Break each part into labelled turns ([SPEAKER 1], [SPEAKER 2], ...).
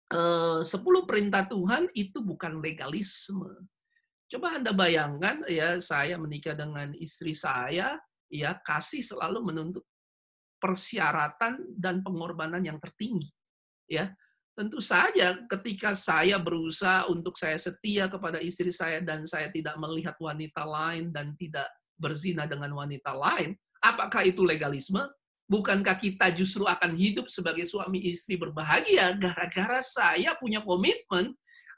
[SPEAKER 1] 10 perintah Tuhan itu bukan legalisme. Coba Anda bayangkan ya, saya menikah dengan istri saya, ya kasih selalu menuntut persyaratan dan pengorbanan yang tertinggi, ya. Tentu saja ketika saya berusaha untuk saya setia kepada istri saya dan saya tidak melihat wanita lain dan tidak berzina dengan wanita lain, apakah itu legalisme? Bukankah kita justru akan hidup sebagai suami istri berbahagia gara-gara saya punya komitmen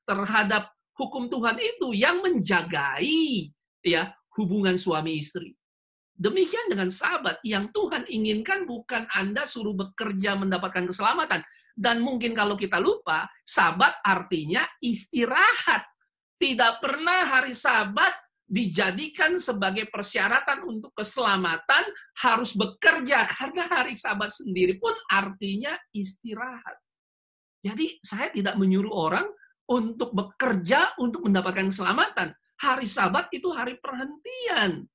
[SPEAKER 1] terhadap hukum Tuhan itu yang menjagai ya hubungan suami istri. Demikian dengan sahabat, yang Tuhan inginkan bukan Anda suruh bekerja mendapatkan keselamatan. Dan mungkin kalau kita lupa, sabat artinya istirahat. Tidak pernah hari sabat dijadikan sebagai persyaratan untuk keselamatan harus bekerja, karena hari sabat sendiri pun artinya istirahat. Jadi saya tidak menyuruh orang untuk bekerja untuk mendapatkan keselamatan. Hari sabat itu hari perhentian,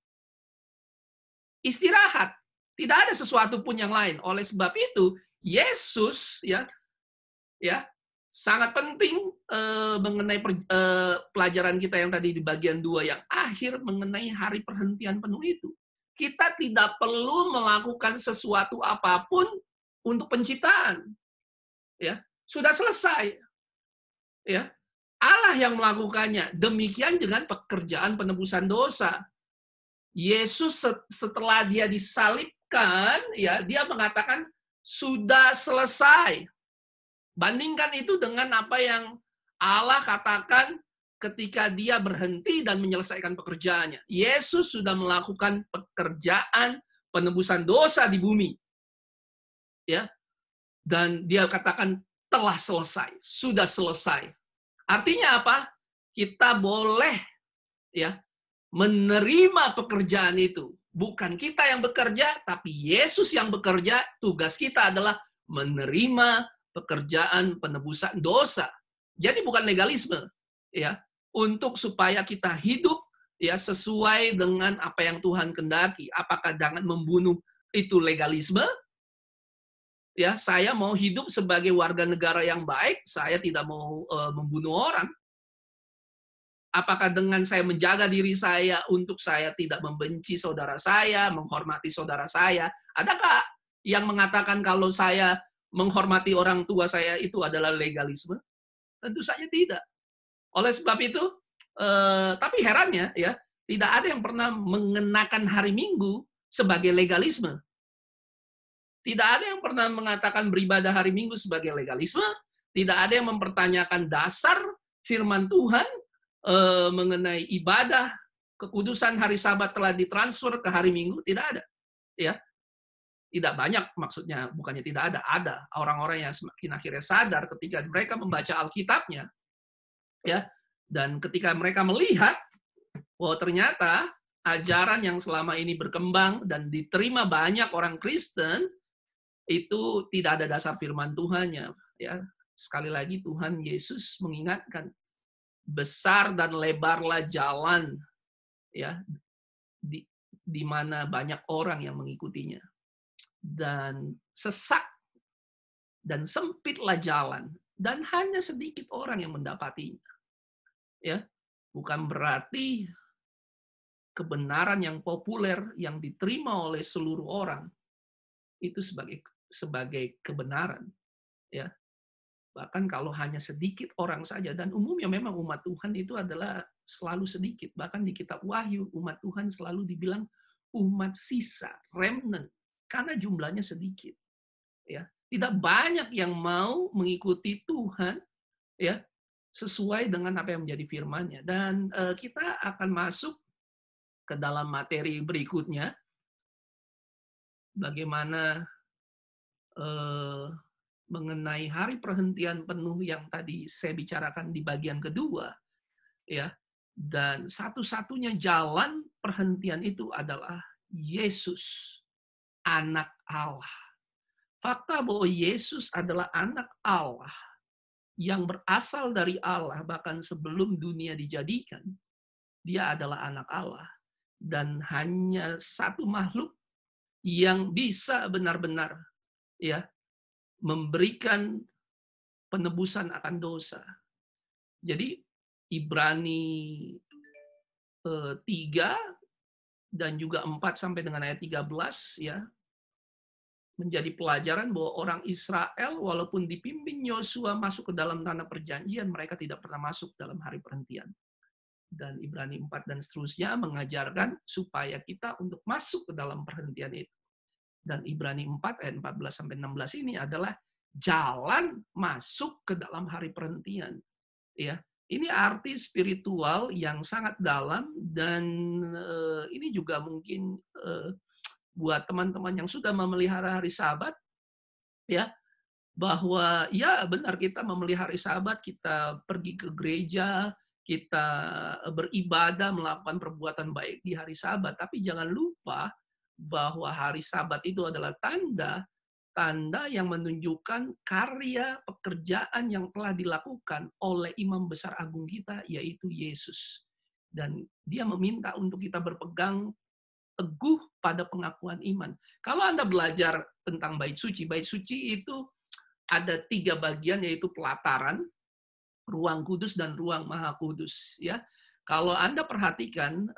[SPEAKER 1] istirahat. Tidak ada sesuatu pun yang lain. Oleh sebab itu, Yesus ya sangat penting mengenai pelajaran kita yang tadi di bagian 2 yang akhir mengenai hari perhentian penuh itu. Kita tidak perlu melakukan sesuatu apapun untuk penciptaan, ya. Sudah selesai, ya. Allah yang melakukannya. Demikian dengan pekerjaan penebusan dosa. Yesus setelah dia disalibkan, ya, dia mengatakan sudah selesai. Bandingkan itu dengan apa yang Allah katakan ketika dia berhenti dan menyelesaikan pekerjaannya. Yesus sudah melakukan pekerjaan penebusan dosa di bumi, ya. Dan dia katakan telah selesai, sudah selesai. Artinya apa? Kita boleh ya menerima pekerjaan itu. Bukan kita yang bekerja, tapi Yesus yang bekerja. Tugas kita adalah menerima pekerjaan penebusan dosa. Jadi bukan legalisme, ya. Untuk supaya kita hidup ya sesuai dengan apa yang Tuhan kendaki. Apakah jangan membunuh itu legalisme? Ya, saya mau hidup sebagai warga negara yang baik, saya tidak mau membunuh orang. Apakah dengan saya menjaga diri saya untuk saya tidak membenci saudara saya, menghormati saudara saya, adakah yang mengatakan kalau saya menghormati orang tua saya itu adalah legalisme? Tentu saja tidak. Oleh sebab itu, tapi herannya ya, tidak ada yang pernah mengenakan hari Minggu sebagai legalisme. Tidak ada yang pernah mengatakan beribadah hari Minggu sebagai legalisme. Tidak ada yang mempertanyakan dasar firman Tuhan mengenai ibadah kekudusan hari Sabat telah ditransfer ke hari Minggu. Tidak ada, ya. Tidak banyak maksudnya, bukannya tidak ada. Ada orang-orang yang semakin akhirnya sadar ketika mereka membaca Alkitabnya, ya. Dan ketika mereka melihat bahwa ternyata ajaran yang selama ini berkembang dan diterima banyak orang Kristen itu tidak ada dasar firman Tuhannya, ya. Sekali lagi Tuhan Yesus mengingatkan, besar dan lebarlah jalan ya di mana banyak orang yang mengikutinya, dan sesak dan sempitlah jalan dan hanya sedikit orang yang mendapatinya, ya. Bukan berarti kebenaran yang populer yang diterima oleh seluruh orang itu sebagai kebenaran, ya. Bahkan kalau hanya sedikit orang saja, dan umumnya memang umat Tuhan itu adalah selalu sedikit. Bahkan di kitab Wahyu, umat Tuhan selalu dibilang umat sisa, remnant, karena jumlahnya sedikit. Ya, tidak banyak yang mau mengikuti Tuhan, ya, sesuai dengan apa yang menjadi firman-Nya. Dan kita akan masuk ke dalam materi berikutnya, bagaimana eh, mengenai hari perhentian penuh yang tadi saya bicarakan di bagian kedua, ya. Dan satu-satunya jalan perhentian itu adalah Yesus, anak Allah. Fakta bahwa Yesus adalah anak Allah yang berasal dari Allah bahkan sebelum dunia dijadikan. Dia adalah anak Allah dan hanya satu makhluk yang bisa benar-benar ya memberikan penebusan akan dosa. Jadi Ibrani 3 dan juga 4 sampai dengan ayat 13 ya, menjadi pelajaran bahwa orang Israel walaupun dipimpin Yosua masuk ke dalam tanah perjanjian, mereka tidak pernah masuk dalam hari perhentian. Dan Ibrani 4 dan seterusnya mengajarkan supaya kita untuk masuk ke dalam perhentian itu. Dan Ibrani 4 ayat 14 sampai 16 ini adalah jalan masuk ke dalam hari perhentian. Ya, ini arti spiritual yang sangat dalam dan ini juga mungkin buat teman-teman yang sudah memelihara hari Sabat, ya, bahwa ya benar kita memelihara hari Sabat, kita pergi ke gereja, kita beribadah, melakukan perbuatan baik di hari Sabat, tapi jangan lupa bahwa hari Sabat itu adalah tanda yang menunjukkan karya pekerjaan yang telah dilakukan oleh Imam Besar Agung kita, yaitu Yesus. Dan dia meminta untuk kita berpegang teguh pada pengakuan iman. Kalau Anda belajar tentang bait suci itu ada 3 bagian, yaitu pelataran, ruang kudus, dan ruang maha kudus. Ya, kalau Anda perhatikan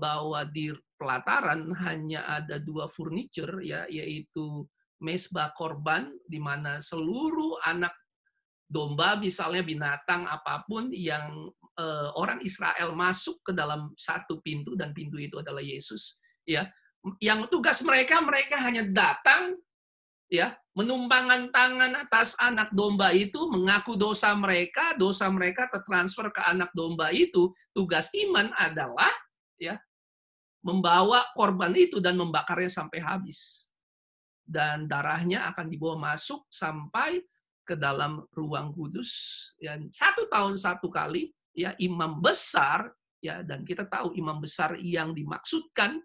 [SPEAKER 1] bahwa di pelataran hanya ada 2 furniture, ya, yaitu mesbah korban, di mana seluruh anak domba, misalnya binatang apapun yang orang Israel masuk ke dalam satu pintu, dan pintu itu adalah Yesus. Ya, yang tugas mereka hanya datang, ya, menumpangkan tangan atas anak domba itu, mengaku dosa mereka tertransfer ke anak domba itu. Tugas iman adalah ya membawa korban itu dan membakarnya sampai habis. Dan darahnya akan dibawa masuk sampai ke dalam ruang kudus. Ya, 1 tahun 1 kali, ya, imam besar, ya, dan kita tahu imam besar yang dimaksudkan,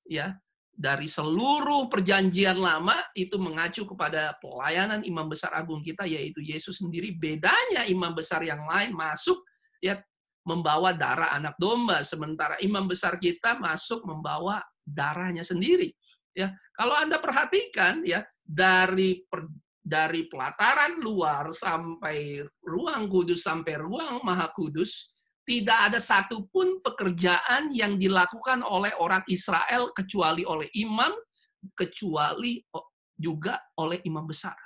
[SPEAKER 1] ya, dari seluruh perjanjian lama itu mengacu kepada pelayanan imam besar agung kita, yaitu Yesus sendiri. Bedanya imam besar yang lain masuk, ya, membawa darah anak domba, sementara imam besar kita masuk membawa darahnya sendiri. Ya, kalau Anda perhatikan, ya, dari pelataran luar sampai ruang kudus sampai ruang maha kudus, tidak ada satupun pekerjaan yang dilakukan oleh orang Israel kecuali oleh imam, kecuali juga oleh imam besar.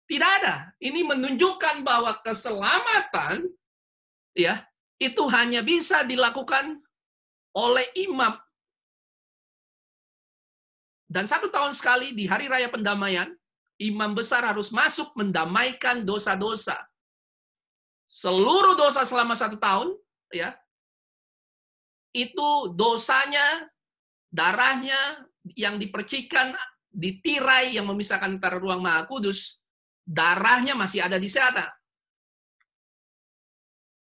[SPEAKER 1] Tidak ada. Ini menunjukkan bahwa keselamatan, ya, itu hanya bisa dilakukan oleh imam. Dan 1 tahun sekali di hari raya pendamaian, imam besar harus masuk mendamaikan dosa-dosa. Seluruh dosa selama 1 tahun, ya, itu dosanya, darahnya yang dipercikan di tirai yang memisahkan antara ruang maha kudus, darahnya masih ada di sana.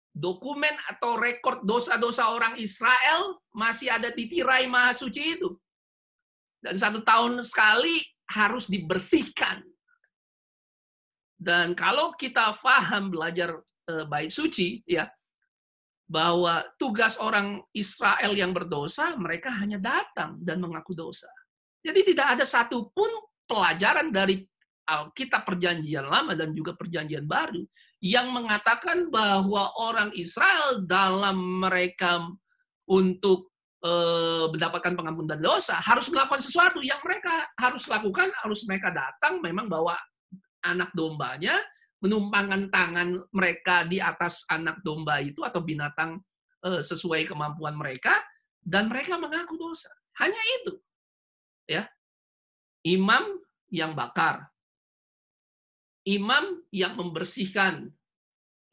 [SPEAKER 1] Dokumen atau rekor dosa-dosa orang Israel masih ada di tirai maha suci itu. Dan 1 tahun sekali harus dibersihkan. Dan kalau kita paham belajar bait suci, ya, bahwa tugas orang Israel yang berdosa, mereka hanya datang dan mengaku dosa. Jadi tidak ada satupun pelajaran dari Alkitab Perjanjian Lama dan juga Perjanjian Baru yang mengatakan bahwa orang Israel dalam mereka untuk mendapatkan pengampunan dosa harus melakukan sesuatu. Yang mereka harus lakukan, harus mereka datang memang bawa anak dombanya, menumpangkan tangan mereka di atas anak domba itu atau binatang sesuai kemampuan mereka, dan mereka mengaku dosa. Hanya itu. Ya. Imam yang bakar. Imam yang membersihkan.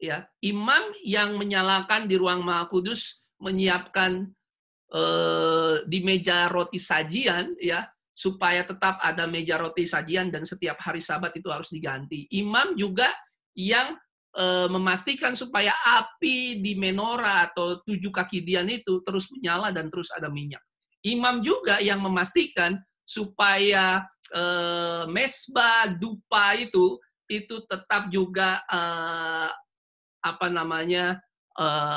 [SPEAKER 1] Ya. Imam yang menyalakan di ruang maha kudus, menyiapkan di meja roti sajian, ya, supaya tetap ada meja roti sajian dan setiap hari Sabat itu harus diganti. Imam juga yang memastikan supaya api di menorah atau 7 kaki dian itu terus menyala dan terus ada minyak. Imam juga yang memastikan supaya mesbah dupa itu tetap juga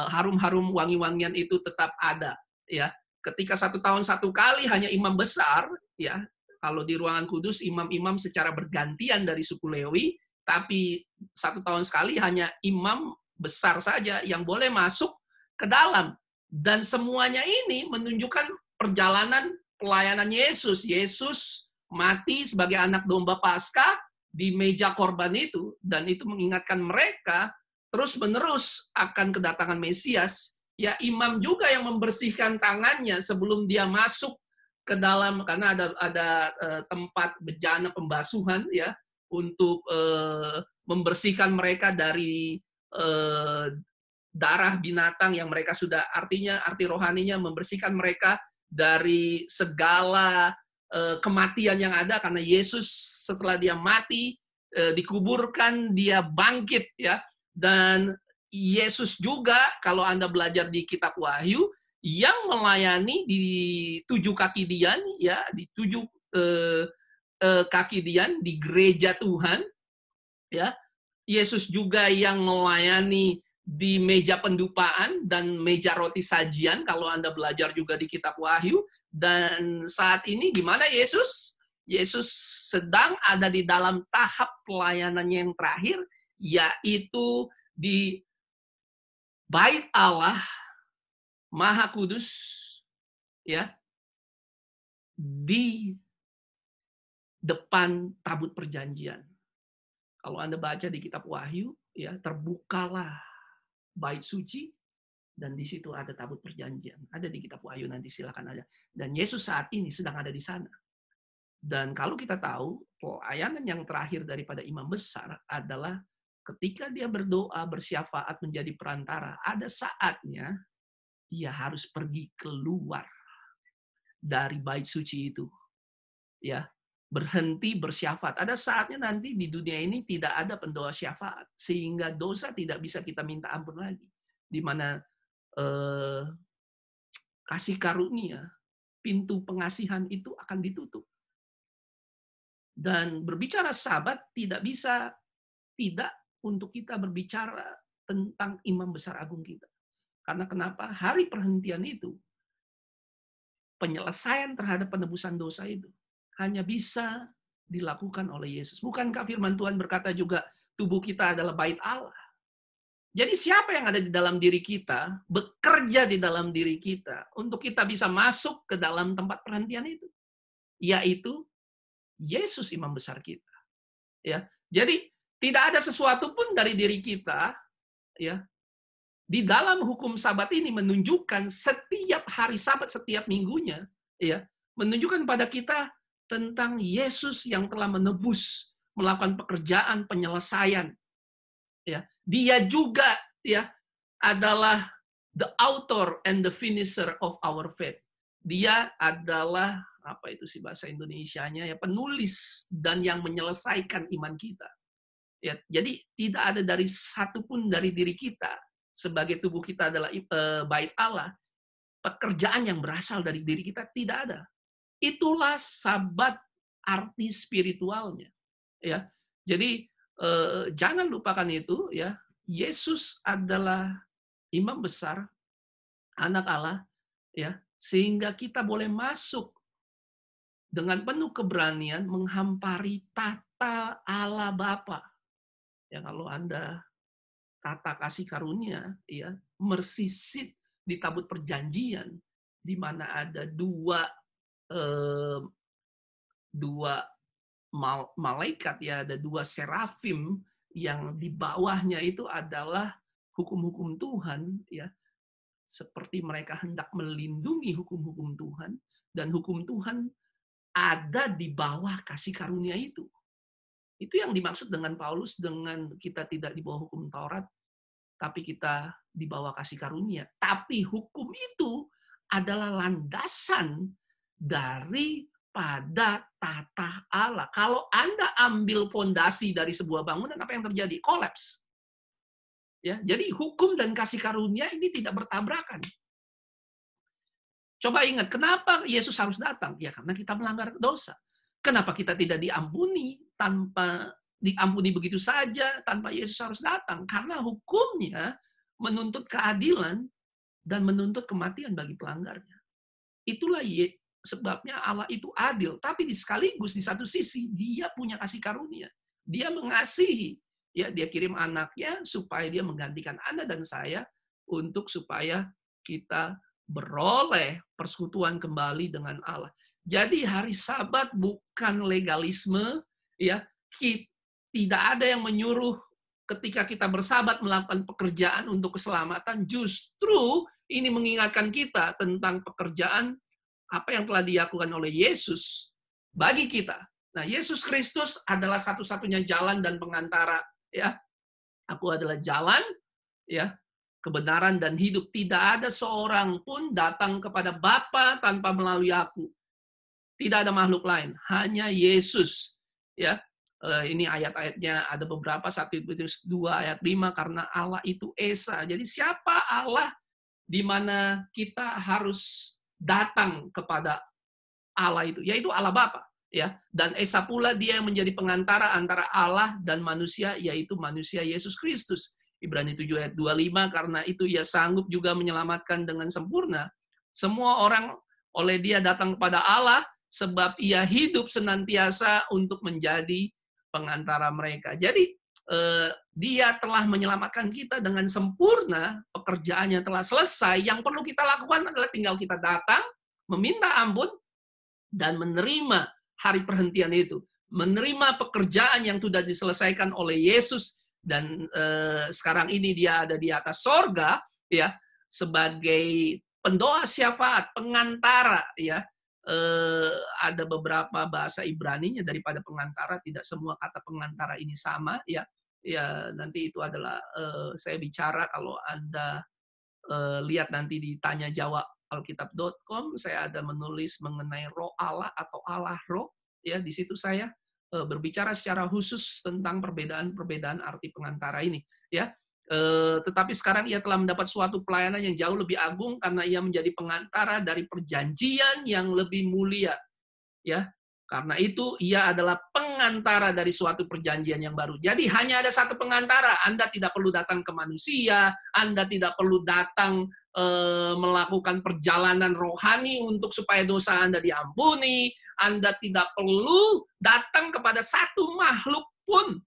[SPEAKER 1] harum-harum wangi-wangian itu tetap ada. Ya, ketika 1 tahun 1 kali hanya imam besar, ya, kalau di ruangan kudus imam-imam secara bergantian dari suku Lewi, Tapi 1 tahun sekali hanya imam besar saja yang boleh masuk ke dalam. Dan semuanya ini menunjukkan perjalanan pelayanan Yesus. Yesus mati sebagai anak domba Paskah di meja korban itu. Dan itu mengingatkan mereka terus-menerus akan kedatangan Mesias. Ya, imam juga yang membersihkan tangannya sebelum dia masuk ke dalam, karena ada tempat bejana pembasuhan ya, untuk membersihkan mereka dari darah binatang yang mereka sudah, artinya arti rohaninya membersihkan mereka dari segala kematian yang ada, karena Yesus setelah dia mati dikuburkan, dia bangkit ya. Dan Yesus juga kalau Anda belajar di kitab Wahyu yang melayani di 7 kaki dian ya, di 7 kaki dian di gereja Tuhan ya. Yesus juga yang melayani di meja pendupaan dan meja roti sajian kalau Anda belajar juga di kitab Wahyu. Dan saat ini di mana Yesus? Yesus sedang ada di dalam tahap pelayanannya yang terakhir, yaitu di Bait Allah Maha Kudus ya, di depan tabut perjanjian. Kalau Anda baca di kitab Wahyu, ya, terbukalah bait suci dan di situ ada tabut perjanjian. Ada di kitab Wahyu, nanti silakan aja. Dan Yesus saat ini sedang ada di sana. Dan kalau kita tahu, pelayanan yang terakhir daripada imam besar adalah ketika dia berdoa, bersyafaat menjadi perantara, ada saatnya dia harus pergi keluar dari bait suci itu. Ya, berhenti bersyafaat. Ada saatnya nanti di dunia ini tidak ada pendoa syafaat, sehingga dosa tidak bisa kita minta ampun lagi. Di mana kasih karunia, pintu pengasihan itu akan ditutup. Dan berbicara Sabat tidak bisa tidak untuk kita berbicara tentang imam besar agung kita. Karena kenapa? Hari perhentian itu, penyelesaian terhadap penebusan dosa itu hanya bisa dilakukan oleh Yesus. Bukankah firman Tuhan berkata juga tubuh kita adalah bait Allah? Jadi siapa yang ada di dalam diri kita, bekerja di dalam diri kita untuk kita bisa masuk ke dalam tempat perhentian itu, yaitu Yesus imam besar kita. Ya. Jadi tidak ada sesuatu pun dari diri kita ya di dalam hukum Sabat ini menunjukkan setiap hari Sabat, setiap minggunya ya, menunjukkan pada kita tentang Yesus yang telah menebus, melakukan pekerjaan penyelesaian. Ya, dia juga ya adalah the author and the finisher of our faith. Dia adalah apa itu sih bahasa Indonesianya ya, penulis dan yang menyelesaikan iman kita. Ya, jadi tidak ada dari satu pun dari diri kita sebagai tubuh kita adalah bait Allah, pekerjaan yang berasal dari diri kita tidak ada. Itulah Sabat arti spiritualnya. Ya, jadi jangan lupakan itu ya. Yesus adalah imam besar, anak Allah ya, sehingga kita boleh masuk dengan penuh keberanian menghampari tata Allah Bapa. Ya, kalau Anda tata kasih karunia ya, mersisit di tabut perjanjian di mana ada dua malaikat ya, ada 2 serafim yang di bawahnya itu adalah hukum-hukum Tuhan ya, seperti mereka hendak melindungi hukum-hukum Tuhan, dan hukum Tuhan ada di bawah kasih karunia itu. Itu yang dimaksud dengan Paulus dengan kita tidak di bawah hukum Taurat, tapi kita di bawah kasih karunia. Tapi hukum itu adalah landasan daripada tata Allah. Kalau Anda ambil fondasi dari sebuah bangunan, apa yang terjadi? Kolaps. Ya, jadi hukum dan kasih karunia ini tidak bertabrakan. Coba ingat, kenapa Yesus harus datang? Ya, karena kita melanggar dosa. Kenapa kita tidak diampuni begitu saja tanpa Yesus harus datang? Karena hukumnya menuntut keadilan dan menuntut kematian bagi pelanggarnya. Itulah sebabnya Allah itu adil, tapi sekaligus di satu sisi dia punya kasih karunia. Dia mengasihi. Ya, dia kirim anaknya supaya dia menggantikan Anda dan saya untuk supaya kita beroleh persekutuan kembali dengan Allah. Jadi hari Sabat bukan legalisme, ya. Tidak ada yang menyuruh ketika kita bersabat melakukan pekerjaan untuk keselamatan. Justru ini mengingatkan kita tentang pekerjaan apa yang telah dilakukan oleh Yesus bagi kita. Nah, Yesus Kristus adalah satu-satunya jalan dan pengantara, ya. Aku adalah jalan, ya, kebenaran dan hidup. Tidak ada seorang pun datang kepada Bapa tanpa melalui aku. Tidak ada makhluk lain, hanya Yesus. Ya, ini ayat-ayatnya ada beberapa, 1 Petrus 2 ayat 5, karena Allah itu Esa. Jadi siapa Allah di mana kita harus datang kepada Allah itu, yaitu Allah Bapa, ya. Dan Esa pula dia yang menjadi pengantara antara Allah dan manusia, yaitu manusia Yesus Kristus. Ibrani 7 ayat 25, karena itu ia sanggup juga menyelamatkan dengan sempurna semua orang oleh dia datang kepada Allah, sebab ia hidup senantiasa untuk menjadi pengantara mereka. Jadi dia telah menyelamatkan kita dengan sempurna, pekerjaannya telah selesai, yang perlu kita lakukan adalah tinggal kita datang, meminta ampun, dan menerima hari perhentian itu, menerima pekerjaan yang sudah diselesaikan oleh Yesus, dan sekarang ini dia ada di atas sorga, ya, sebagai pendoa syafaat, pengantara, ya. Ada beberapa bahasa Ibraninya daripada pengantara, tidak semua kata pengantara ini sama, ya. Ya, nanti itu adalah saya bicara kalau Anda lihat nanti di tanya jawab alkitab.com, saya ada menulis mengenai roh Allah atau Allah roh, ya. Di situ saya berbicara secara khusus tentang perbedaan-perbedaan arti pengantara ini, ya. Tetapi sekarang ia telah mendapat suatu pelayanan yang jauh lebih agung karena ia menjadi pengantara dari perjanjian yang lebih mulia, ya. Karena itu ia adalah pengantara dari suatu perjanjian yang baru. Jadi hanya ada satu pengantara. Anda tidak perlu datang ke manusia, Anda tidak perlu datang melakukan perjalanan rohani untuk supaya dosa Anda diampuni. Anda tidak perlu datang kepada satu makhluk pun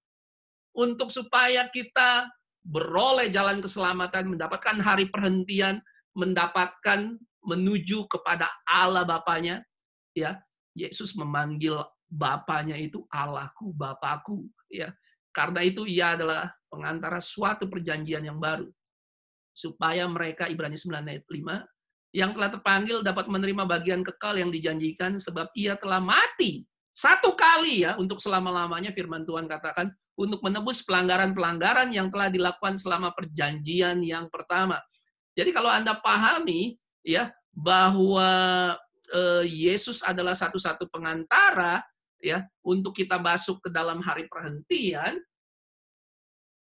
[SPEAKER 1] untuk supaya kita beroleh jalan keselamatan, mendapatkan hari perhentian, mendapatkan menuju kepada Allah Bapanya, ya. Yesus memanggil Bapanya itu Allahku, Bapakku, ya. Karena itu ia adalah pengantara suatu perjanjian yang baru, supaya mereka, Ibrani 9 ayat 5, yang telah terpanggil dapat menerima bagian kekal yang dijanjikan, sebab ia telah mati satu kali, ya, untuk selama-lamanya, firman Tuhan katakan, untuk menebus pelanggaran-pelanggaran yang telah dilakukan selama perjanjian yang pertama. Jadi kalau Anda pahami, ya, bahwa Yesus adalah satu-satu pengantara, ya, untuk kita masuk ke dalam hari perhentian,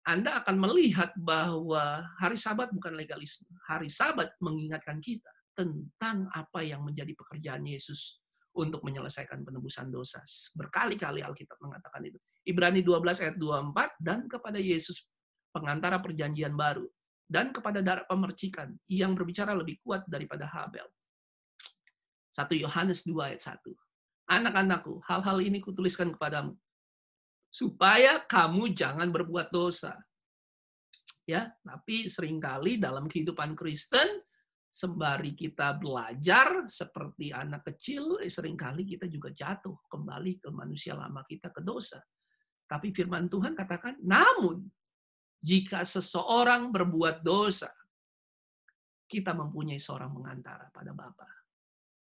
[SPEAKER 1] Anda akan melihat bahwa hari Sabat bukan legalisme. Hari Sabat mengingatkan kita tentang apa yang menjadi pekerjaan Yesus untuk menyelesaikan penebusan dosa. Berkali-kali Alkitab mengatakan itu. Ibrani 12 ayat 24, dan kepada Yesus pengantara perjanjian baru, dan kepada darah pemercikan yang berbicara lebih kuat daripada Habel. 1 Yohanes 2 ayat 1. Anak-anakku, hal-hal ini kutuliskan kepadamu, supaya kamu jangan berbuat dosa. Ya, tapi seringkali dalam kehidupan Kristen, sembari kita belajar seperti anak kecil, seringkali kita juga jatuh kembali ke manusia lama kita, ke dosa. Tapi firman Tuhan katakan, namun jika seseorang berbuat dosa, kita mempunyai seorang pengantara pada Bapa,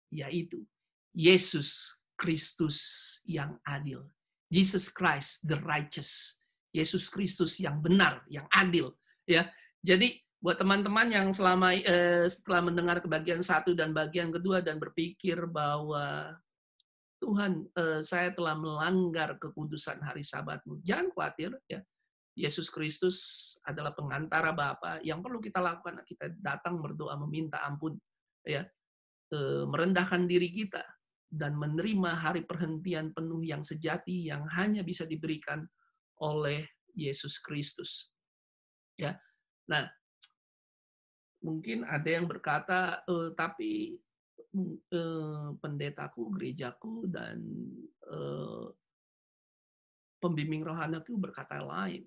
[SPEAKER 1] yaitu Yesus Kristus yang adil. Jesus Christ the righteous. Yesus Kristus yang benar, yang adil, ya. Jadi buat teman-teman yang setelah mendengar bagian 1 dan bagian kedua dan berpikir bahwa Tuhan, saya telah melanggar kekudusan hari Sabat-Mu, jangan khawatir, ya. Yesus Kristus adalah pengantara Bapa. Yang perlu kita lakukan, kita datang berdoa meminta ampun, ya, merendahkan diri kita dan menerima hari perhentian penuh yang sejati yang hanya bisa diberikan oleh Yesus Kristus, ya. Nah, mungkin ada yang berkata, tapi pendetaku, gerejaku, dan pembimbing rohaniku berkata lain.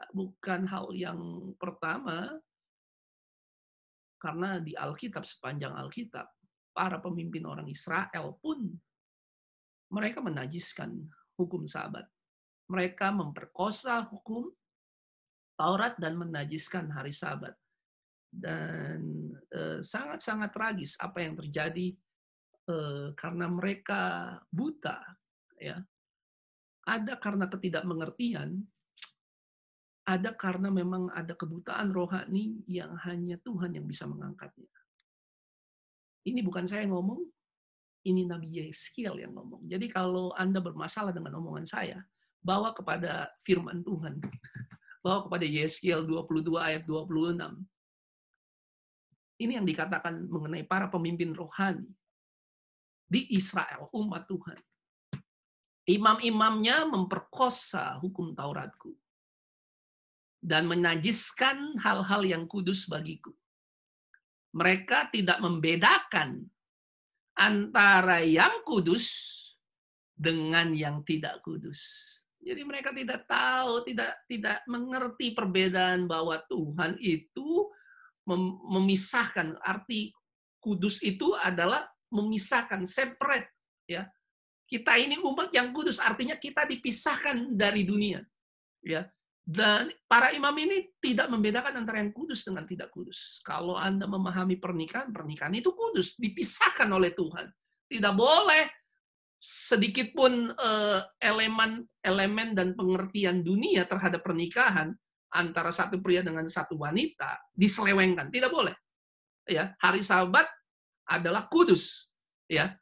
[SPEAKER 1] Bukan hal yang pertama, karena di Alkitab, sepanjang Alkitab, para pemimpin orang Israel pun mereka menajiskan hukum Sabat. Mereka memperkosa hukum Taurat dan menajiskan hari Sabat. Dan sangat-sangat tragis apa yang terjadi karena mereka buta, ya. Ada karena ketidakmengertian, ada karena memang ada kebutaan rohani yang hanya Tuhan yang bisa mengangkatnya. Ini bukan saya ngomong, ini Nabi Yeskiel yang ngomong. Jadi kalau Anda bermasalah dengan omongan saya, bawa kepada firman Tuhan. Bawa kepada Yeskiel 22 ayat 26. Ini yang dikatakan mengenai para pemimpin rohani di Israel, umat Tuhan. Imam-imamnya memperkosa hukum Tauratku dan menajiskan hal-hal yang kudus bagiku. Mereka tidak membedakan antara yang kudus dengan yang tidak kudus. Jadi mereka tidak tahu, tidak mengerti perbedaan bahwa Tuhan itu memisahkan. Arti kudus itu adalah memisahkan, separate, ya. Kita ini umat yang kudus, artinya kita dipisahkan dari dunia, ya. Dan para imam ini tidak membedakan antara yang kudus dengan tidak kudus. Kalau Anda memahami pernikahan, pernikahan itu kudus, dipisahkan oleh Tuhan. Tidak boleh sedikit pun elemen dan pengertian dunia terhadap pernikahan antara satu pria dengan satu wanita diselewengkan. Tidak boleh. Ya, hari Sabat adalah kudus, ya.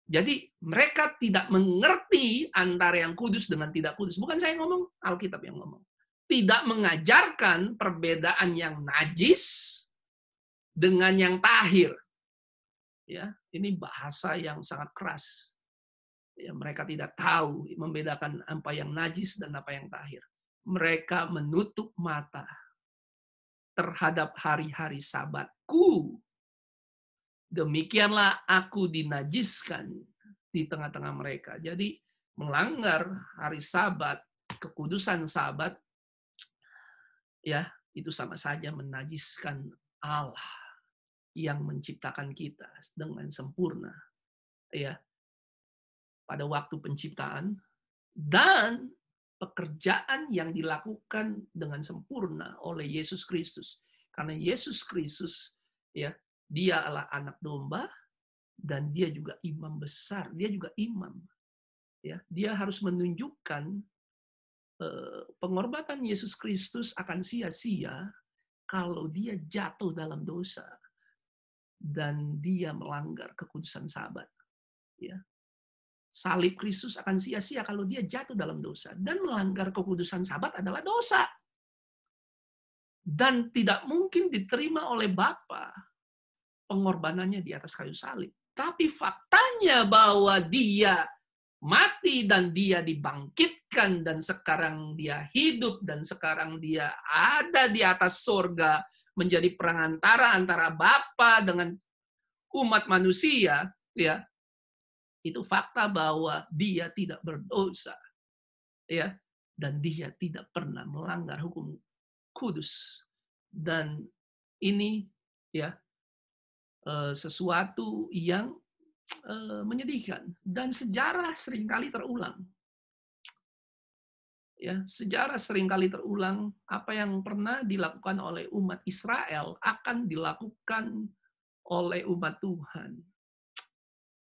[SPEAKER 1] Jadi mereka tidak mengerti antara yang kudus dengan tidak kudus. Bukan saya ngomong, Alkitab yang ngomong. Tidak mengajarkan perbedaan yang najis dengan yang tahir. Ya, ini bahasa yang sangat keras. Ya, mereka tidak tahu membedakan apa yang najis dan apa yang tahir. Mereka menutup mata terhadap hari-hari Sabatku. Demikianlah aku dinajiskan di tengah-tengah mereka. Jadi melanggar hari Sabat, kekudusan Sabat, ya itu sama saja menajiskan Allah yang menciptakan kita dengan sempurna, ya, pada waktu penciptaan, dan pekerjaan yang dilakukan dengan sempurna oleh Yesus Kristus. Karena Yesus Kristus, ya, dia adalah anak domba dan dia juga imam besar. Dia juga imam. Ya, dia harus menunjukkan pengorbanan Yesus Kristus akan sia-sia kalau dia jatuh dalam dosa dan dia melanggar kekudusan Sabat. Ya. Salib Kristus akan sia-sia kalau dia jatuh dalam dosa. Dan melanggar kekudusan Sabat adalah dosa. Dan tidak mungkin diterima oleh Bapa pengorbanannya di atas kayu salib. Tapi faktanya bahwa dia mati dan dia dibangkitkan dan sekarang dia hidup dan sekarang dia ada di atas sorga menjadi perantara antara Bapa dengan umat manusia, ya. Itu fakta bahwa dia tidak berdosa, ya, dan dia tidak pernah melanggar hukum kudus. Dan ini, ya, sesuatu yang menyedihkan dan sejarah seringkali terulang. Ya, sejarah seringkali terulang. Apa yang pernah dilakukan oleh umat Israel akan dilakukan oleh umat Tuhan.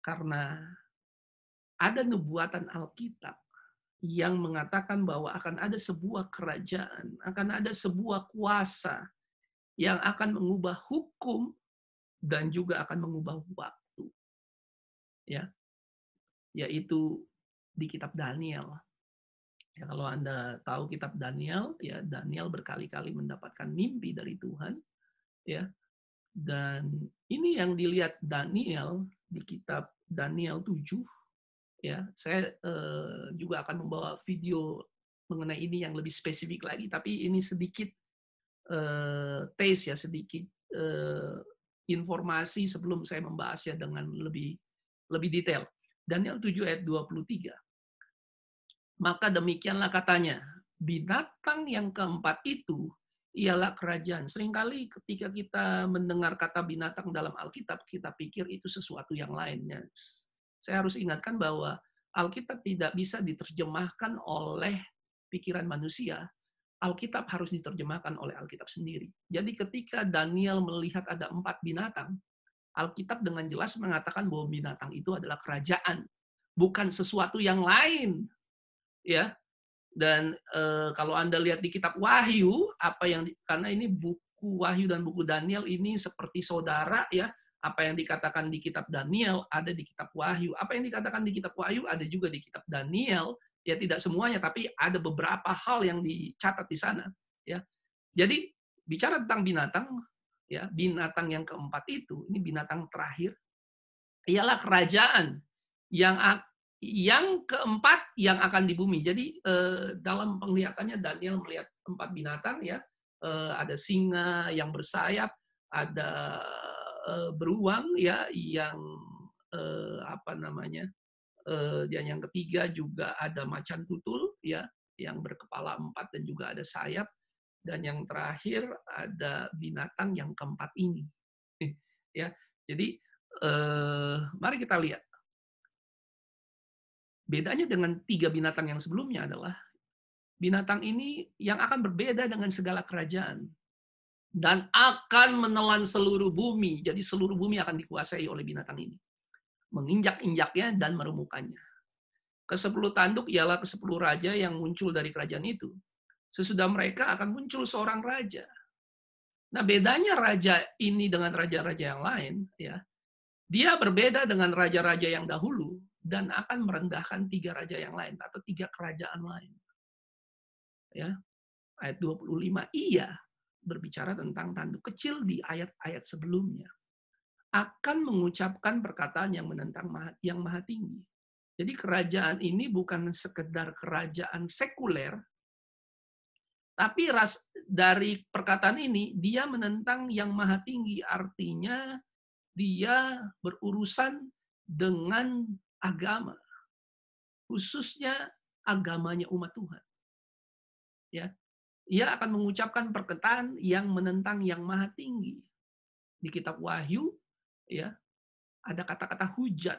[SPEAKER 1] Karena ada nubuatan Alkitab yang mengatakan bahwa akan ada sebuah kerajaan, akan ada sebuah kuasa yang akan mengubah hukum dan juga akan mengubah waktu. Ya, yaitu di kitab Daniel. Ya, kalau Anda tahu kitab Daniel, ya Daniel berkali-kali mendapatkan mimpi dari Tuhan, ya. Dan ini yang dilihat Daniel di kitab Daniel 7, ya. Saya juga akan membawa video mengenai ini yang lebih spesifik lagi, tapi ini sedikit taste, ya, sedikit informasi sebelum saya membahasnya dengan lebih detail. Daniel 7 ayat 23. Maka demikianlah katanya, binatang yang keempat itu ialah kerajaan. Seringkali ketika kita mendengar kata binatang dalam Alkitab, kita pikir itu sesuatu yang lainnya. Saya harus ingatkan bahwa Alkitab tidak bisa diterjemahkan oleh pikiran manusia. Alkitab harus diterjemahkan oleh Alkitab sendiri. Jadi ketika Daniel melihat ada 4 binatang, Alkitab dengan jelas mengatakan bahwa binatang itu adalah kerajaan, bukan sesuatu yang lain, ya. Dan kalau Anda lihat di kitab Wahyu, apa yang karena ini buku Wahyu dan buku Daniel ini seperti saudara, ya. Apa yang dikatakan di kitab Daniel ada di kitab Wahyu. Apa yang dikatakan di kitab Wahyu ada juga di kitab Daniel. Ya tidak semuanya, tapi ada beberapa hal yang dicatat di sana. Ya, jadi bicara tentang binatang, ya binatang yang keempat itu, ini binatang terakhir, ialah kerajaan yang yang keempat yang akan di bumi. Jadi dalam penglihatannya Daniel melihat 4 binatang, ya. Ada singa yang bersayap, ada beruang, ya, yang apa namanya? Dan yang ketiga juga ada macan tutul, ya, yang berkepala 4 dan juga ada sayap. Dan yang terakhir ada binatang yang keempat ini. Ya, jadi mari kita lihat. Bedanya dengan 3 binatang yang sebelumnya adalah binatang ini yang akan berbeda dengan segala kerajaan dan akan menelan seluruh bumi. Jadi seluruh bumi akan dikuasai oleh binatang ini. Menginjak-injaknya dan meremukkannya. Ke-10 tanduk ialah ke-10 raja yang muncul dari kerajaan itu. Sesudah mereka akan muncul seorang raja. Nah, bedanya raja ini dengan raja-raja yang lain, ya. Dia berbeda dengan raja-raja yang dahulu dan akan merendahkan 3 raja yang lain atau 3 kerajaan lain. Ya, ayat 25 ia berbicara tentang tanduk kecil di ayat-ayat sebelumnya. Akan mengucapkan perkataan yang menentang yang maha tinggi. Jadi kerajaan ini bukan sekedar kerajaan sekuler, tapi dari perkataan ini dia menentang yang maha tinggi, artinya dia berurusan dengan agama, khususnya agamanya umat Tuhan. Ya, ia akan mengucapkan perkataan yang menentang yang maha tinggi. Di kitab Wahyu, ya, ada kata-kata hujat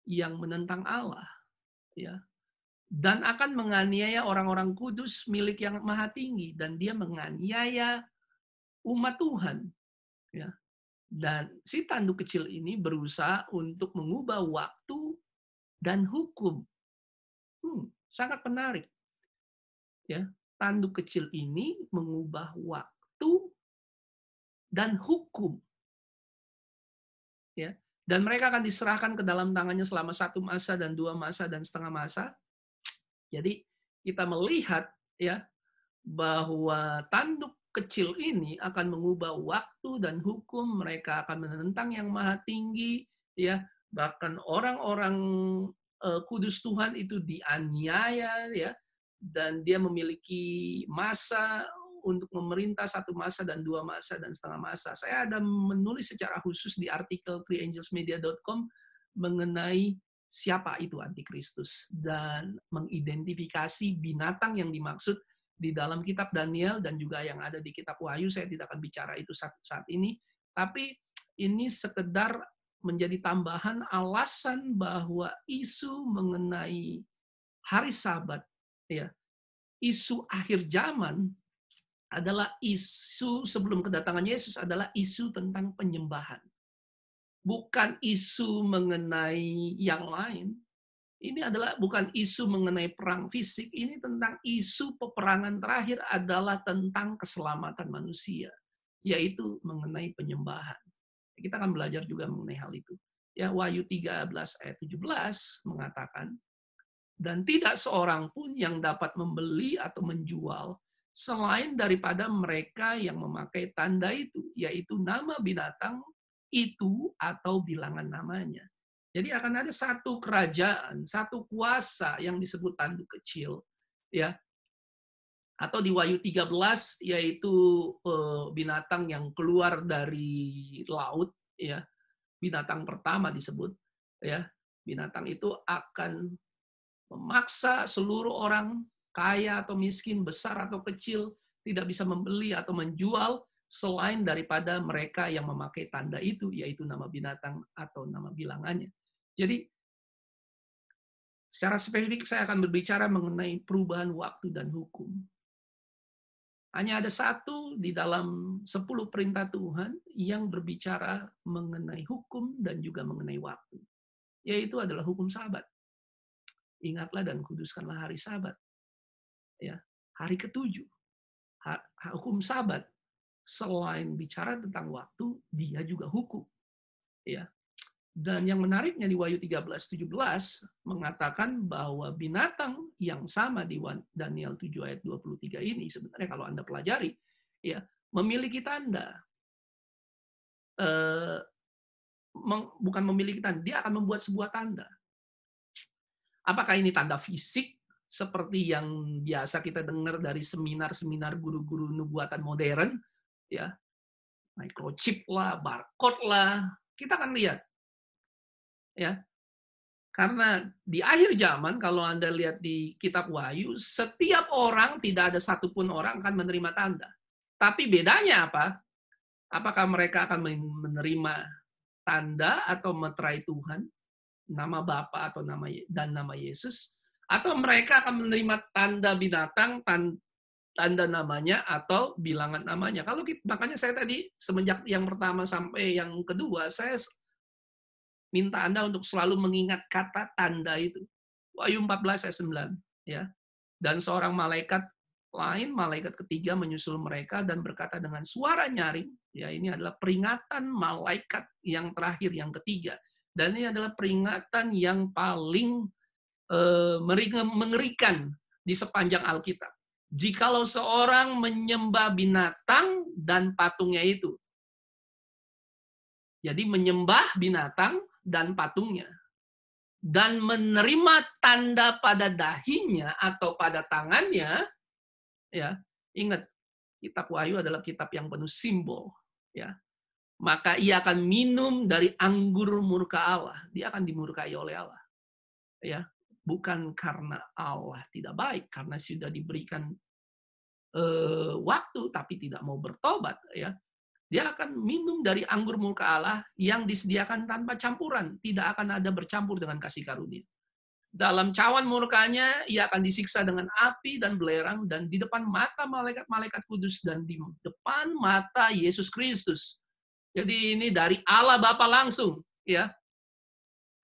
[SPEAKER 1] yang menentang Allah, ya, dan akan menganiaya orang-orang kudus milik yang maha tinggi, dan dia menganiaya umat Tuhan, ya. Dan si tanduk kecil ini berusaha untuk mengubah waktu dan hukum. Sangat menarik, ya. Tanduk kecil ini mengubah waktu dan hukum, ya. Dan mereka akan diserahkan ke dalam tangannya selama 1 masa dan 2 masa dan setengah masa. Jadi kita melihat, ya, bahwa tanduk kecil ini akan mengubah waktu dan hukum. Mereka akan menentang yang maha tinggi, ya. Bahkan orang-orang kudus Tuhan itu dianiaya, ya, dan dia memiliki masa untuk memerintah 1 masa dan 2 masa dan setengah masa. Saya ada menulis secara khusus di artikel freeangelsmedia.com mengenai siapa itu antikristus dan mengidentifikasi binatang yang dimaksud di dalam kitab Daniel dan juga yang ada di kitab Wahyu. Saya tidak akan bicara itu saat ini, tapi ini sekedar menjadi tambahan alasan bahwa isu mengenai hari Sabat, ya, isu akhir zaman adalah isu sebelum kedatangan Yesus adalah isu tentang penyembahan. Bukan isu mengenai yang lain. Ini adalah bukan isu mengenai perang fisik, ini tentang isu peperangan terakhir adalah tentang keselamatan manusia, yaitu mengenai penyembahan. Kita akan belajar juga mengenai hal itu. Ya, Wahyu 13 ayat 17 mengatakan, dan tidak seorang pun yang dapat membeli atau menjual selain daripada mereka yang memakai tanda itu, yaitu nama binatang itu atau bilangan namanya. Jadi akan ada satu kerajaan, satu kuasa yang disebut tanduk kecil, ya. Atau di Wahyu 13 yaitu binatang yang keluar dari laut, ya. Binatang pertama disebut, ya. Binatang itu akan memaksa seluruh orang, kaya atau miskin, besar atau kecil, tidak bisa membeli atau menjual selain daripada mereka yang memakai tanda itu, yaitu nama binatang atau nama bilangannya. Jadi, secara spesifik saya akan berbicara mengenai perubahan waktu dan hukum. Hanya ada satu di dalam 10 perintah Tuhan yang berbicara mengenai hukum dan juga mengenai waktu. Yaitu adalah hukum Sabat. Ingatlah dan kuduskanlah hari Sabat. Ya, hari ketujuh. Hukum Sabat selain bicara tentang waktu, dia juga hukum. Ya. Dan yang menariknya di Wahyu 13:17 mengatakan bahwa binatang yang sama di Daniel 7 ayat 23 ini sebenarnya kalau Anda pelajari ya memiliki tanda. Bukan memiliki tanda, dia akan membuat sebuah tanda. Apakah ini tanda fisik seperti yang biasa kita dengar dari seminar-seminar guru-guru nubuatan modern ya, microchip lah, barcode lah, kita akan lihat ya. Karena di akhir zaman, kalau Anda lihat di kitab Wahyu, setiap orang, tidak ada satupun orang akan menerima tanda. Tapi bedanya apa? Apakah mereka akan menerima tanda atau meterai Tuhan, nama Bapa atau nama Yesus, atau mereka akan menerima tanda binatang, tanda namanya, atau bilangan namanya. Makanya saya tadi, semenjak yang pertama sampai yang kedua, saya minta Anda untuk selalu mengingat kata tanda itu. Wahyu 14 ayat 9. Ya. Dan seorang malaikat lain, malaikat ketiga menyusul mereka dan berkata dengan suara nyaring. Ya, ini adalah peringatan malaikat yang terakhir, yang ketiga. Dan ini adalah peringatan yang paling mengerikan di sepanjang Alkitab. Jikalau seorang menyembah binatang dan patungnya itu. Jadi menyembah binatang dan patungnya. Dan menerima tanda pada dahinya atau pada tangannya, ya, ingat, kitab Wahyu adalah kitab yang penuh simbol, ya. Maka ia akan minum dari anggur murka Allah. Dia akan dimurkai oleh Allah. Ya, bukan karena Allah tidak baik, karena sudah diberikan waktu tapi tidak mau bertobat, ya. Dia akan minum dari anggur murka Allah yang disediakan tanpa campuran. Tidak akan ada bercampur dengan kasih karunia. Dalam cawan murkanya, ia akan disiksa dengan api dan belerang, dan di depan mata malaikat-malaikat kudus, dan di depan mata Yesus Kristus. Jadi ini dari Allah Bapa langsung. Ya,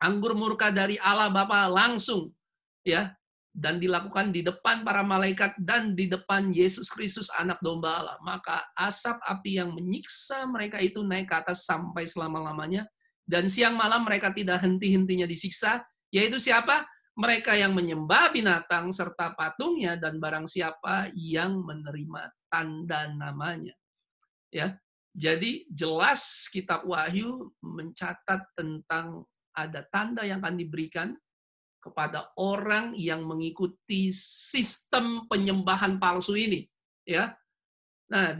[SPEAKER 1] anggur murka dari Allah Bapa langsung. Ya, dan dilakukan di depan para malaikat dan di depan Yesus Kristus anak domba Allah. Maka asap api yang menyiksa mereka itu naik ke atas sampai selama-lamanya, dan siang malam mereka tidak henti-hentinya disiksa, yaitu siapa? Mereka yang menyembah binatang serta patungnya dan barang siapa yang menerima tanda namanya. Ya. Jadi jelas kitab Wahyu mencatat tentang ada tanda yang akan diberikan kepada orang yang mengikuti sistem penyembahan palsu ini, ya. Nah,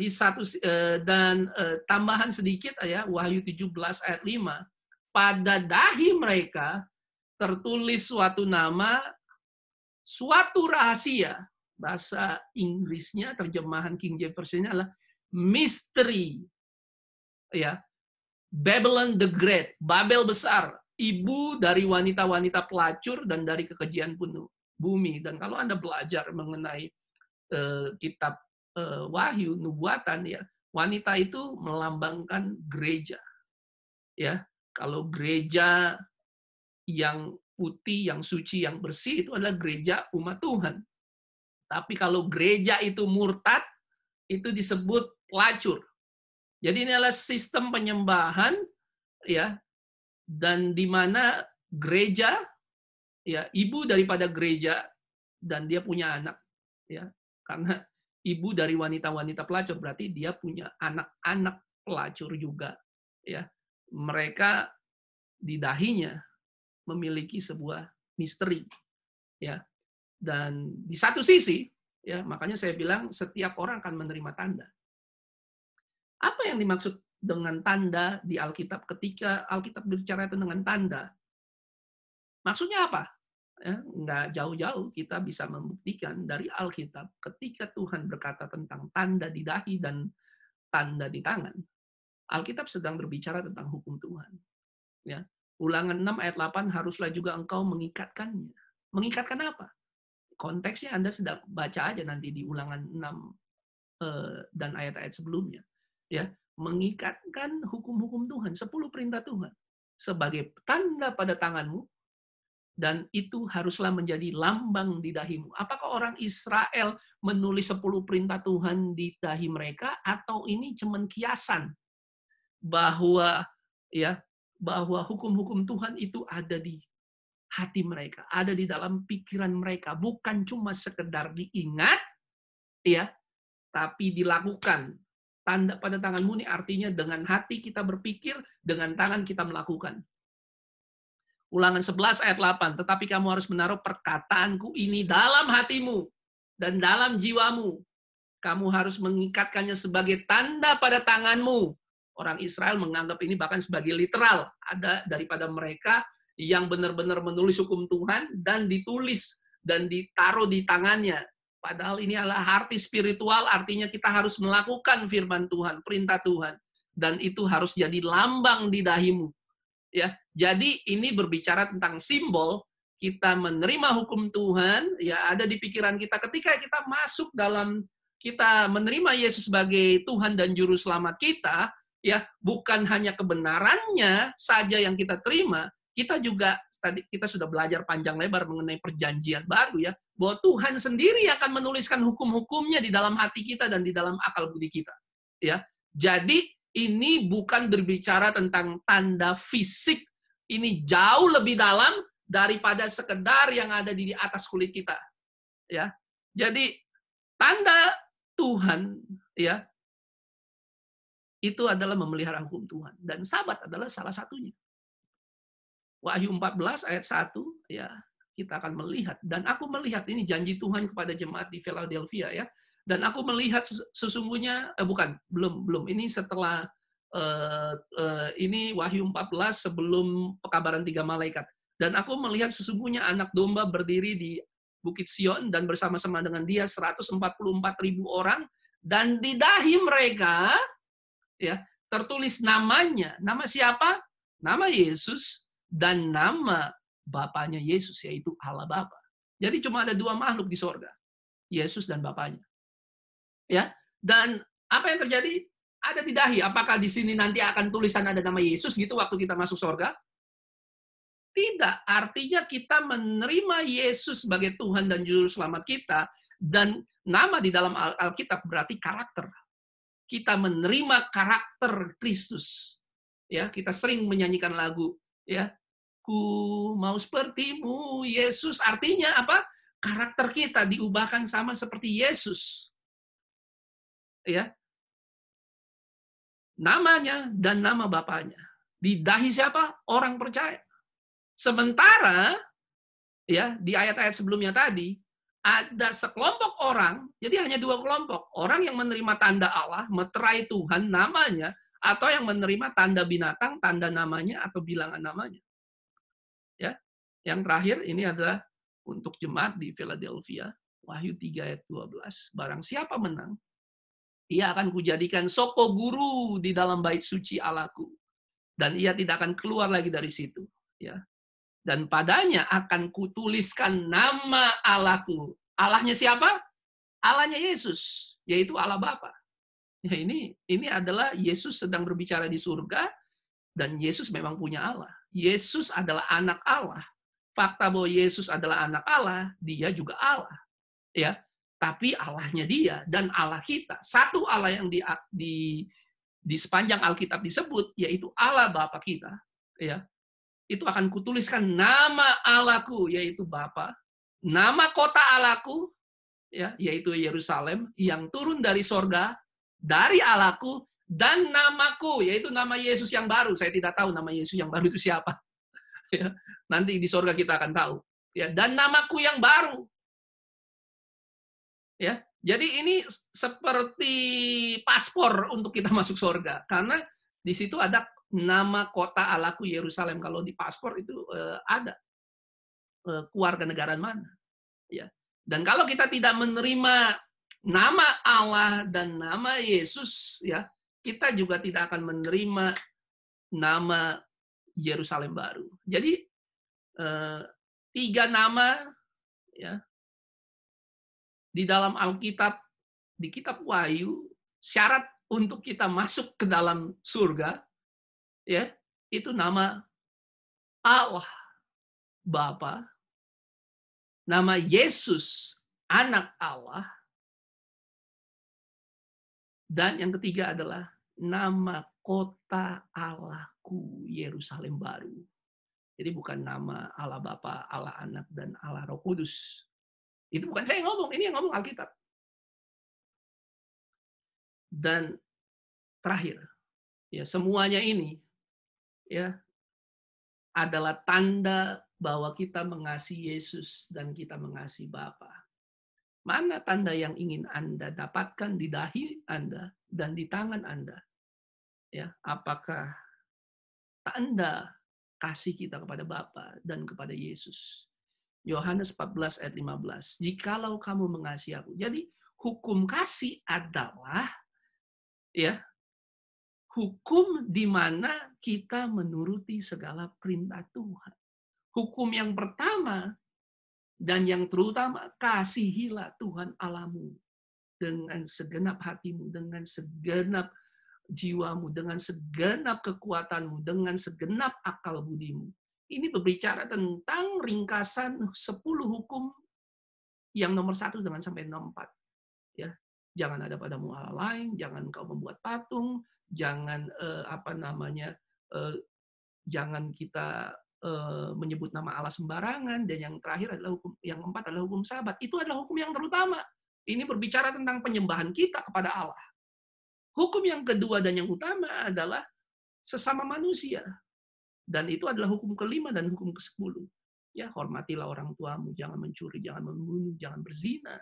[SPEAKER 1] tambahan sedikit ya, Wahyu 17 ayat 5. Pada dahi mereka tertulis suatu nama, suatu rahasia. Bahasa Inggrisnya, terjemahan King James Version-nya adalah mystery. Ya. Babylon the Great, Babel besar, ibu dari wanita-wanita pelacur dan dari kekejian penuh bumi. Dan kalau Anda belajar mengenai kitab Wahyu, nubuatan, ya, wanita itu melambangkan gereja. Ya, kalau gereja yang putih, yang suci, yang bersih itu adalah gereja umat Tuhan. Tapi kalau gereja itu murtad, itu disebut pelacur. Jadi ini adalah sistem penyembahan, ya, dan di mana gereja, ya, ibu daripada gereja, dan dia punya anak, ya, karena ibu dari wanita-wanita pelacur berarti dia punya anak-anak pelacur juga, ya. Mereka di dahinya memiliki sebuah misteri, ya. Dan di satu sisi, ya, makanya saya bilang setiap orang akan menerima tanda. Apa yang dimaksud dengan tanda di Alkitab ketika Alkitab berbicara dengan tanda? Maksudnya apa? Ya, nggak jauh-jauh kita bisa membuktikan dari Alkitab ketika Tuhan berkata tentang tanda di dahi dan tanda di tangan. Alkitab sedang berbicara tentang hukum Tuhan. Ya. Ulangan 6 ayat 8 haruslah juga engkau mengikatkannya. Mengikatkan apa? Konteksnya Anda sedang baca aja nanti di Ulangan 6 dan ayat-ayat sebelumnya. Ya, mengikatkan hukum-hukum Tuhan, 10 perintah Tuhan sebagai tanda pada tanganmu, dan itu haruslah menjadi lambang di dahimu. Apakah orang Israel menulis 10 perintah Tuhan di dahi mereka, atau ini cuman kiasan bahwa ya bahwa hukum-hukum Tuhan itu ada di hati mereka, ada di dalam pikiran mereka, bukan cuma sekedar diingat, ya, tapi dilakukan. Tanda pada tanganmu ini artinya dengan hati kita berpikir, dengan tangan kita melakukan. Ulangan 11 ayat 8, tetapi kamu harus menaruh perkataanku ini dalam hatimu dan dalam jiwamu. Kamu harus mengikatkannya sebagai tanda pada tanganmu. Orang Israel menganggap ini bahkan sebagai literal. Ada daripada mereka yang benar-benar menulis hukum Tuhan dan ditulis dan ditaruh di tangannya. Padahal ini adalah arti spiritual, artinya kita harus melakukan firman Tuhan, perintah Tuhan. Dan itu harus jadi lambang di dahimu. Ya, jadi ini berbicara tentang simbol kita menerima hukum Tuhan, ya ada di pikiran kita ketika kita masuk dalam, kita menerima Yesus sebagai Tuhan dan Juru Selamat kita, ya bukan hanya kebenarannya saja yang kita terima, kita juga tadi kita sudah belajar panjang lebar mengenai perjanjian baru ya, bahwa Tuhan sendiri akan menuliskan hukum-hukumnya di dalam hati kita dan di dalam akal budi kita. Ya, jadi ini bukan berbicara tentang tanda fisik, ini jauh lebih dalam daripada sekedar yang ada di atas kulit kita. Ya, jadi tanda Tuhan ya itu adalah memelihara hukum Tuhan, dan Sabat adalah salah satunya. Wahyu 14 ayat 1 ya, kita akan melihat, dan aku melihat, ini janji Tuhan kepada jemaat di Philadelphia ya. Dan aku melihat sesungguhnya belum ini setelah ini Wahyu 14 sebelum pekabaran 3 malaikat. Dan aku melihat sesungguhnya anak domba berdiri di Bukit Sion dan bersama-sama dengan dia 144.000 orang, dan di dahi mereka ya tertulis namanya. Nama siapa? Nama Yesus dan nama Bapanya Yesus, yaitu Allah Bapa. Jadi cuma ada 2 makhluk di sorga, Yesus dan Bapanya. Ya, dan apa yang terjadi? Ada di dahi. Apakah di sini nanti akan tulisan ada nama Yesus gitu waktu kita masuk sorga? Tidak. Artinya kita menerima Yesus sebagai Tuhan dan Juru Selamat kita, dan nama di dalam Alkitab berarti karakter. Kita menerima karakter Kristus. Ya, kita sering menyanyikan lagu ya, ku mau sepertimu Yesus. Artinya apa? Karakter kita diubahkan sama seperti Yesus. Ya, namanya dan nama Bapanya. Di dahi siapa? Orang percaya. Sementara ya di ayat-ayat sebelumnya tadi ada sekelompok orang, jadi hanya 2 kelompok. Orang yang menerima tanda Allah, meterai Tuhan namanya, atau yang menerima tanda binatang, tanda namanya atau bilangan namanya. Ya. Yang terakhir ini adalah untuk jemaat di Philadelphia, Wahyu 3 ayat 12. Barang siapa menang, ia akan kujadikan soko guru di dalam bait suci Allahku, dan ia tidak akan keluar lagi dari situ. Ya. Dan padanya akan kutuliskan nama Allahku. Allahnya siapa? Allahnya Yesus, yaitu Allah Bapa. Ya, ini adalah Yesus sedang berbicara di surga, dan Yesus memang punya Allah. Yesus adalah anak Allah. Fakta bahwa Yesus adalah anak Allah, dia juga Allah. Ya, tapi Allahnya dia dan Allah kita, satu Allah yang di sepanjang Alkitab disebut, yaitu Allah Bapa kita. Ya, itu akan kutuliskan nama Allahku, yaitu Bapa, nama kota Allahku, ya, yaitu Yerusalem, yang turun dari sorga, dari Allahku, dan namaku, yaitu nama Yesus yang baru. Saya tidak tahu nama Yesus yang baru itu siapa. Ya, nanti di sorga kita akan tahu. Ya, dan namaku yang baru. Ya, jadi ini seperti paspor untuk kita masuk sorga, karena di situ ada nama kota Allahku Yerusalem. Kalau di paspor itu ada. kewarganegaraan mana, ya. Dan kalau kita tidak menerima nama Allah dan nama Yesus, ya, kita juga tidak akan menerima nama Yerusalem baru. Jadi, eh, 3 nama, ya, di dalam Alkitab, di kitab Wahyu, syarat untuk kita masuk ke dalam surga, ya, itu nama Allah Bapa, nama Yesus Anak Allah, dan yang ketiga adalah nama kota Allahku Yerusalem baru. Jadi bukan nama Allah Bapa, Allah Anak, dan Allah Roh Kudus. Itu bukan saya yang ngomong, ini yang ngomong Alkitab. Dan terakhir, ya, semuanya ini, ya, adalah tanda bahwa kita mengasihi Yesus dan kita mengasihi Bapa. Mana tanda yang ingin Anda dapatkan di dahi Anda dan di tangan Anda? Ya, apakah tanda kasih kita kepada Bapa dan kepada Yesus? Yohanes 14 ayat 15. Jikalau kamu mengasihi aku. Jadi hukum kasih adalah, ya, hukum di mana kita menuruti segala perintah Tuhan. Hukum yang pertama dan yang terutama, kasihilah Tuhan Allahmu dengan segenap hatimu, dengan segenap jiwamu, dengan segenap kekuatanmu, dengan segenap akal budimu. Ini berbicara tentang ringkasan 10 hukum yang nomor 1 dengan sampai nomor 4. Ya, jangan ada padamu Allah lain, jangan kau membuat patung, jangan jangan kita menyebut nama Allah sembarangan, dan yang terakhir adalah hukum, yang keempat adalah hukum Sabat. Itu adalah hukum yang terutama. Ini berbicara tentang penyembahan kita kepada Allah. Hukum yang kedua dan yang utama adalah sesama manusia. Dan itu adalah hukum kelima dan hukum ke-10. Ya, hormatilah orang tuamu, jangan mencuri, jangan membunuh, jangan berzina.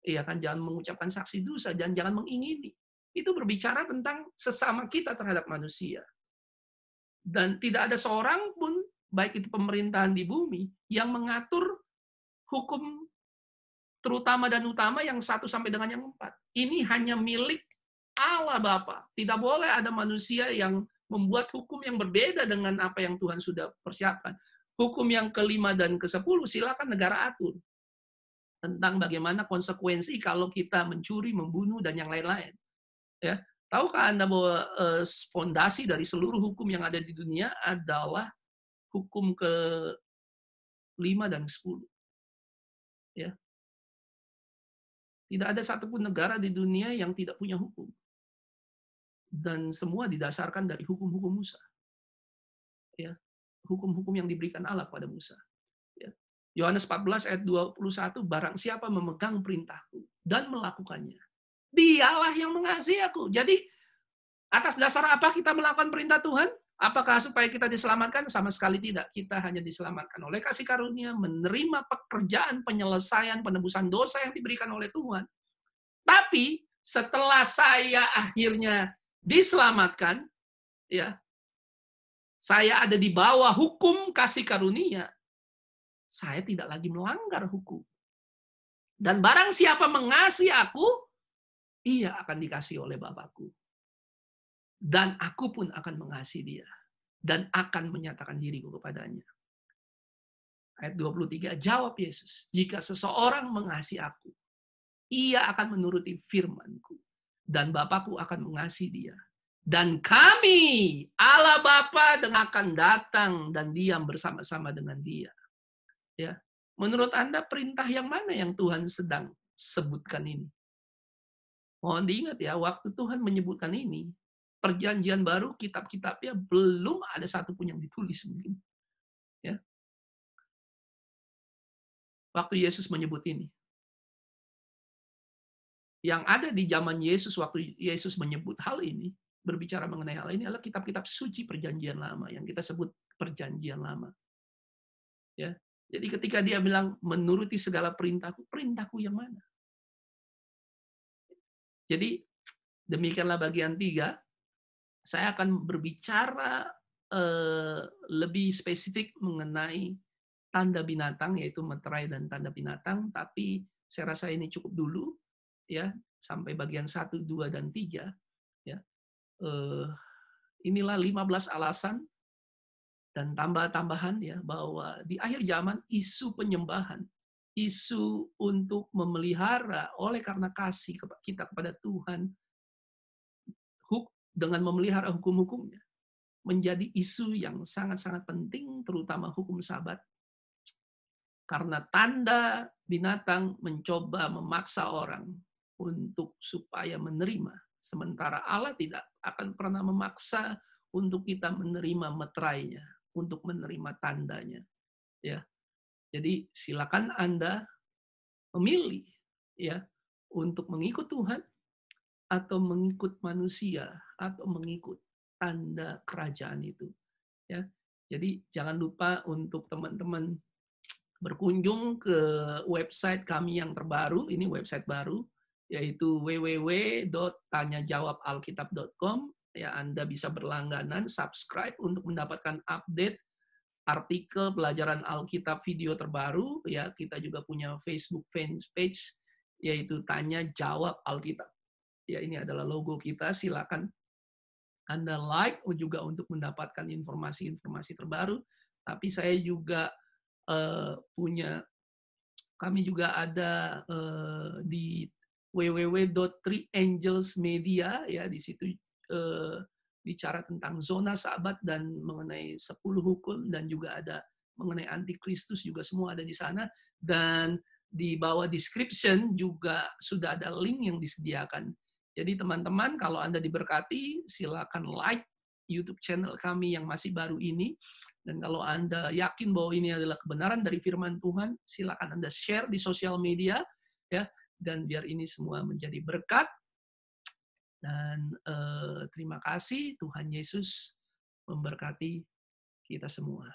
[SPEAKER 1] Iya kan, jangan mengucapkan saksi dosa, dan jangan mengingini. Itu berbicara tentang sesama kita terhadap manusia. Dan tidak ada seorang pun, baik itu pemerintahan di bumi, yang mengatur hukum terutama dan utama yang 1 sampai dengan yang 4. Ini hanya milik Allah Bapa. Tidak boleh ada manusia yang membuat hukum yang berbeda dengan apa yang Tuhan sudah persiapkan. Hukum yang kelima dan ke-10 silakan negara atur. Tentang bagaimana konsekuensi kalau kita mencuri, membunuh, dan yang lain-lain. Ya. Tahukah Anda bahwa fondasi dari seluruh hukum yang ada di dunia adalah hukum ke-5 dan 10. Ya. Tidak ada satupun negara di dunia yang tidak punya hukum. Dan semua didasarkan dari hukum-hukum Musa. Ya. Hukum-hukum yang diberikan Allah kepada Musa. Ya. Yohanes 14 ayat 21, barang siapa memegang perintahku dan melakukannya, dialah yang mengasihi aku. Jadi, atas dasar apa kita melakukan perintah Tuhan? Apakah supaya kita diselamatkan? Sama sekali tidak. Kita hanya diselamatkan oleh kasih karunia, menerima pekerjaan penyelesaian penebusan dosa yang diberikan oleh Tuhan. Tapi setelah saya akhirnya diselamatkan, ya, saya ada di bawah hukum kasih karunia, saya tidak lagi melanggar hukum. Dan barang siapa mengasihi aku, ia akan dikasihi oleh Bapakku. Dan aku pun akan mengasihi dia. Dan akan menyatakan diriku kepadanya. Ayat 23, jawab Yesus, jika seseorang mengasihi aku, ia akan menuruti firman-Ku. Dan Bapakku akan mengasihi dia. Dan kami, Allah Bapa, akan datang dan diam bersama-sama dengan dia. Ya. Menurut Anda perintah yang mana yang Tuhan sedang sebutkan ini? Mohon diingat ya, waktu Tuhan menyebutkan ini, perjanjian baru, kitab-kitabnya belum ada satupun yang ditulis mungkin. Ya. Waktu Yesus menyebut ini. Yang ada di zaman Yesus, waktu Yesus menyebut hal ini, berbicara mengenai hal ini adalah kitab-kitab suci perjanjian lama, yang kita sebut perjanjian lama. Ya. Jadi ketika dia bilang, menuruti segala perintahku, perintahku yang mana? Jadi, demikianlah bagian 3. Saya akan berbicara lebih spesifik mengenai tanda binatang, yaitu meterai dan tanda binatang, tapi saya rasa ini cukup dulu, ya, sampai bagian 1, 2, dan 3, ya. Eh, inilah 15 alasan dan tambah-tambahan ya bahwa di akhir zaman isu penyembahan, isu untuk memelihara oleh karena kasih kita kepada Tuhan, dengan memelihara hukum-hukumnya, menjadi isu yang sangat-sangat penting, terutama hukum Sabat. Karena tanda binatang mencoba memaksa orang untuk supaya menerima, sementara Allah tidak akan pernah memaksa untuk kita menerima meterainya, untuk menerima tandanya. Ya, jadi silakan Anda memilih ya untuk mengikut Tuhan atau mengikut manusia atau mengikut tanda kerajaan itu. Ya, jadi jangan lupa untuk teman-teman berkunjung ke website kami yang terbaru, ini website baru, yaitu www.tanyajawabalkitab.com. Ya, Anda bisa berlangganan, subscribe untuk mendapatkan update artikel pelajaran Alkitab video terbaru. Ya, kita juga punya Facebook fans page, yaitu Tanya Jawab Alkitab. Ya, ini adalah logo kita. Silakan Anda like juga untuk mendapatkan informasi-informasi terbaru. Tapi saya juga kami juga ada di www.3angelsmedia, ya, di situ bicara tentang zona Sabat dan mengenai 10 hukum, dan juga ada mengenai antikristus, juga semua ada di sana. Dan di bawah description juga sudah ada link yang disediakan. Jadi teman-teman, kalau Anda diberkati, silakan like YouTube channel kami yang masih baru ini. Dan kalau Anda yakin bahwa ini adalah kebenaran dari firman Tuhan, silakan Anda share di sosial media, ya, dan biar ini semua menjadi berkat. Dan terima kasih, Tuhan Yesus memberkati kita semua.